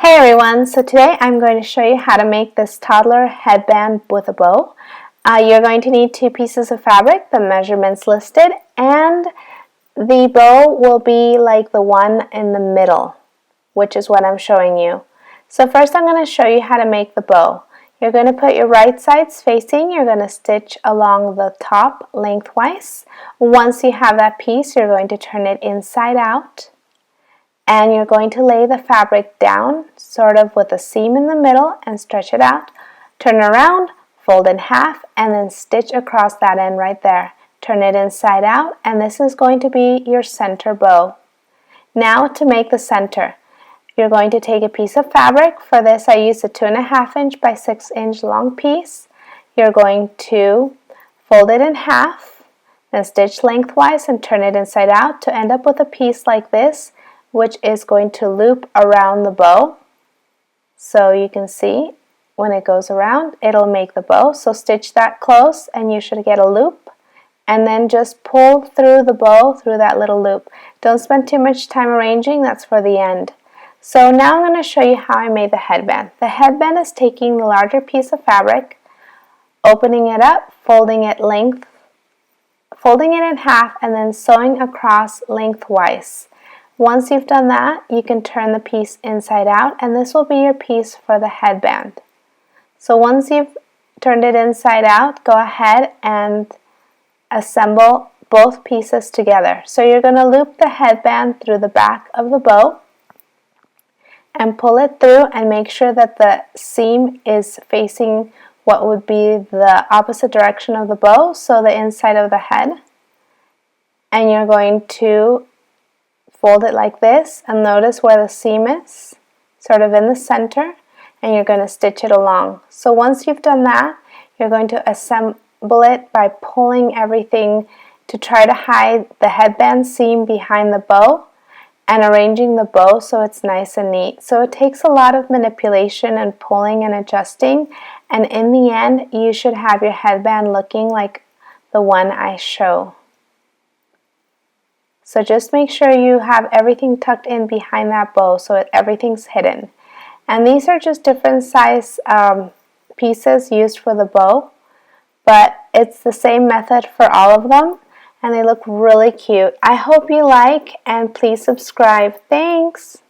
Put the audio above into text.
Hey everyone, so today I'm going to show you how to make this toddler headband with a bow. You're going to need 2 pieces of fabric, the measurements listed, and the bow will be like the one in the middle, which is what I'm showing you. So first I'm going to show you how to make the bow. You're going to put your right sides facing, you're going to stitch along the top lengthwise. Once you have that piece, you're going to turn it inside out. And you're going to lay the fabric down sort of with a seam in the middle and stretch it out. Turn around, fold in half, and then stitch across that end right there. Turn it inside out, and this is going to be your center bow. Now to make the center, you're going to take a piece of fabric. For this I used a 2.5 inch by 6 inch long piece. You're going to fold it in half, then stitch lengthwise and turn it inside out to end up with a piece like this, which is going to loop around the bow. So you can see when it goes around, it'll make the bow. So stitch that close and you should get a loop. And then just pull through the bow through that little loop. Don't spend too much time arranging, that's for the end. So now I'm going to show you how I made the headband. The headband is taking the larger piece of fabric, opening it up, folding it in half, and then sewing across lengthwise. Once you've done that, you can turn the piece inside out, and this will be your piece for the headband. So once you've turned it inside out, go ahead and assemble both pieces together. So you're going to loop the headband through the back of the bow and pull it through and make sure that the seam is facing what would be the opposite direction of the bow, so the inside of the head. And you're going to fold it like this and notice where the seam is, sort of in the center, and you're going to stitch it along. So once you've done that, you're going to assemble it by pulling everything to try to hide the headband seam behind the bow and arranging the bow so it's nice and neat. So it takes a lot of manipulation and pulling and adjusting, and in the end you should have your headband looking like the one I show. So just make sure you have everything tucked in behind that bow so everything's hidden. And these are just different size pieces used for the bow, but it's the same method for all of them, and they look really cute. I hope you like, and please subscribe. Thanks!